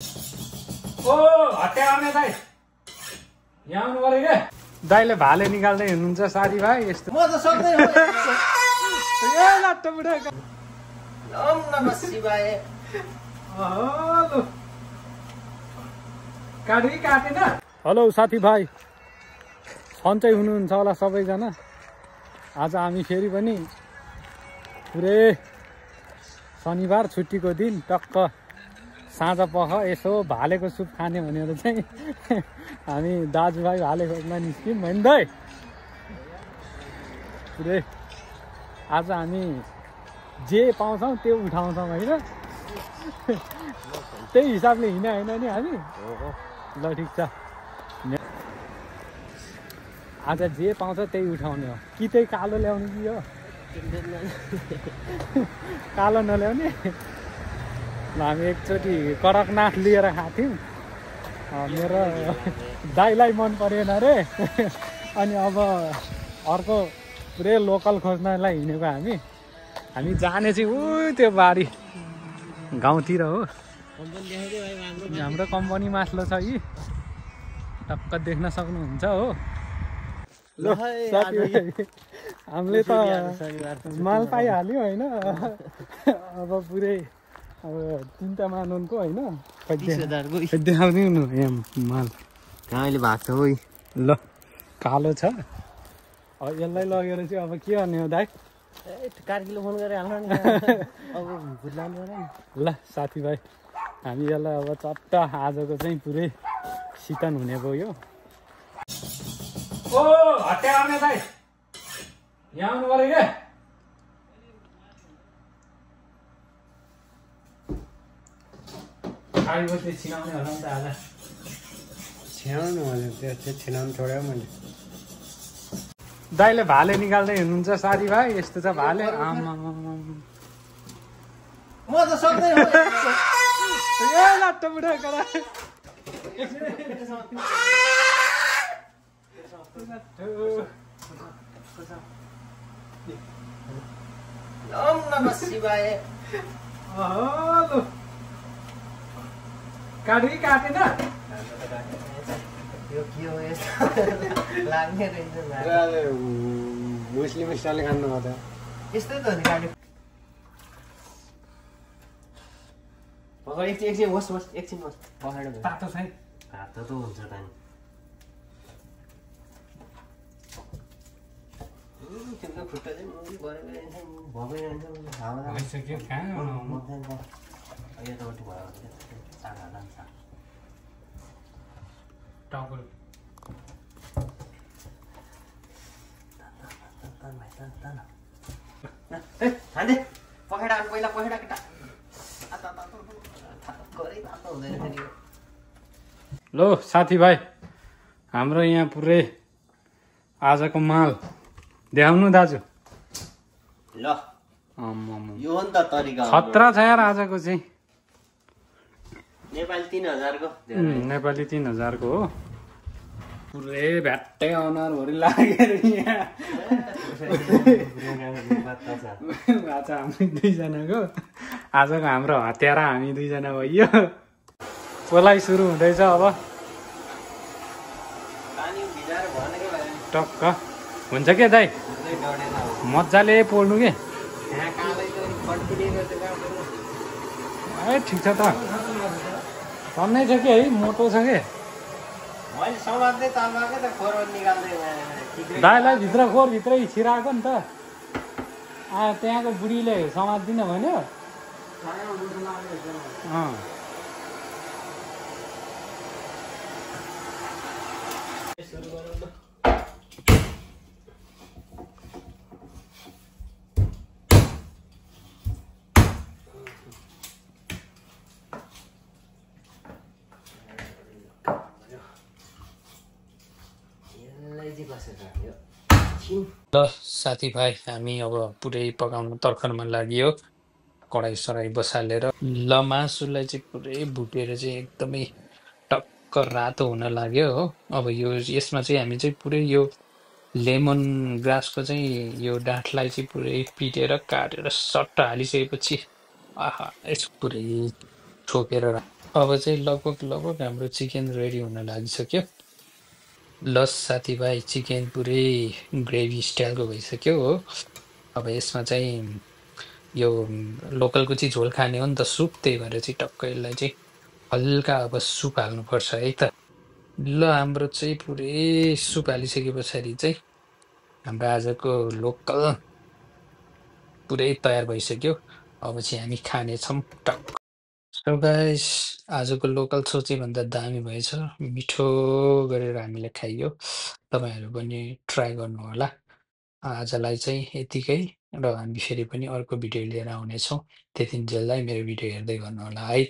ओ हट्टे आउने दाइ यहाँ आउनु पर्यो क्या दाइले भाले निकाल्दै हुनुहुन्छ साथीभाइ यस्तो म त सक्दैन ए लाट्टो बुढा ओम नमः शिवाय हेलो काटे कि काटेन हेलो साथीभाइ सन्चै हुनुहुन्छ होला सबैजना आज हामी फेरि पनि पुरै शनिबार छुट्टीको दिन टक्क साँझ पख यसो भालेको सुप खाने भनेर चाहिँ हामी दाजुभाइ भाले खोज्न निस्क्यौँ होइन दाइ पुरै आज हामी जे पाउँछौँ त्यो उठाउँछौँ होइन त्यही हिसाबले हिँड्यो होइन नि हामी ल ठिक छ आज जे पाउँछ त्यही उठाउने हो कि त्यही कालो ल्याउने कि हो कालो नल्याउने ल हामी एकचोटि कडकनाथ लिएर खाएको थियौँ मेरो दाइलाई मन परेन रे अनि अब अर्को पुरै लोकल खोज्नलाई हिँडेको हामी जाने चाहिँ ऊ त्यो बारी गाउँतिर हो हाम्रो कम्पनी माथलो छ यी टक्क देख्न सक्नुहुन्छ हो ल हामीले त माल पाइहाल्यो होइन अब पुरै अब 3टा मानुनको होइन देखाउने हुनु यहाँ माल कहाँले भएको छ ओइ ल कालो छ यसलाई लगेर चाहिँ अब के गर्ने हो दाइ 4 किलो फोन गरेर हाल्नु नि अब भुलाउनु पर्यो ल साथीभाइ हामी यसलाई अब चट्ट आजको चाहिँ पुरै सितन हुने गयो ओ हट्टे आउने दाइ यहाँ आउनु पर्यो क्या आइबो त्यो छिनाउने होला नि त आज छ्याउनु भने त्यो छिनाउनु छोड्यो मैले दाइले भाले निकाल्दै हुनुहुन्छ साथीभाइ यस्तो छ भाले आमा म त सक्दैन ए लाट्टो बुढा करा ओम नमः शिवाय हेलो काटे कि काटेन यो के हो यस्तो लाग्ने रहेछ मुस्लिम स्टाइलले खानु हो त यस्तै त हो नि काट्यो पकड एकछिन एकछिन बस पकड तातो छ है हात त हुन्छ त नि तिम्रो खुट्टा चाहिँ गरेको रहन्छ भबै रहन्छ हावा भइसक्यो कहाँ यतापट्टि भयो चाँडा जान्छ टाउको खाँदै पखेडा पहिला पखेडा केटा लो साथीभाइ हाम्रो यहाँ पुरै आजको माल देखाउनु दाजु ल यो हो नि त तरिका खतरा छ यार आजको चाहिँ नेपाली 3000 को नेपाली 3000 को हो पुरै भ्याट्टै अनुहारभरि लागेर यहाँ आज हामी 2जनाको आजको हाम्रो हत्यारा हामी 2जना भइयो पोलाइ सुरु हुँदैछ अब टक्क हुन्छ के दाइ मजाले पोल्नु के ए ठिक छ त टन्नै छ कि है मोटो छ के दाइलाई भित्र खोर भित्रै छिराएको नि त त्यहाँको बुढीले समात्दिन भन्यो ल साथीभाइ हामी अब पुरै पकाउनु तर्खरमा लाग्यो कडाई सराई बसालेर ल मासुलाई चाहिँ पुरै भुटेर चाहिँ एकदमै टक्क रातो हुन लाग्यो हो अब यो यसमा चाहिँ हामी चाहिँ पुरै यो लेमन ग्रासको चाहिँ यो डाँठलाई चाहिँ पुरै पिटेर काटेर सट्ट हालिसकेपछि आहा यसो पुरै छोपेर अब चाहिँ लगभग लगभग हाम्रो चिकन रेडी हुन लागिसक्यो। ल साथीभाइ, चिकन पुरै ग्रेभी स्टाइलको भइसक्यो हो। अब यसमा चाहिँ यो लोकलको चाहिँ झोल खाने हो नि त सुप, त्यही भएर चाहिँ टक्क यसलाई चाहिँ हल्का अब सुप हाल्नुपर्छ है त। ल हाम्रो चाहिँ पुरै सुप हालिसके पछाडि चाहिँ हाम्रो आजको लोकल पुरै तयार भइसक्यो। अब चाहिँ हामी खानेछौँ टक्क। सो गाइस, आजको लोकल चाहिँ भन्दा दामी भएछ, मिठो गरेर हामीले खाइयो। तपाईँहरू पनि ट्राई गर्नु होला। आजलाई चाहिँ यतिकै, र हामी फेरि पनि अर्को भिडियो लिएर आउनेछौँ। त्यतिन्जेललाई मेरो भिडियो हेर्दै गर्नु होला है।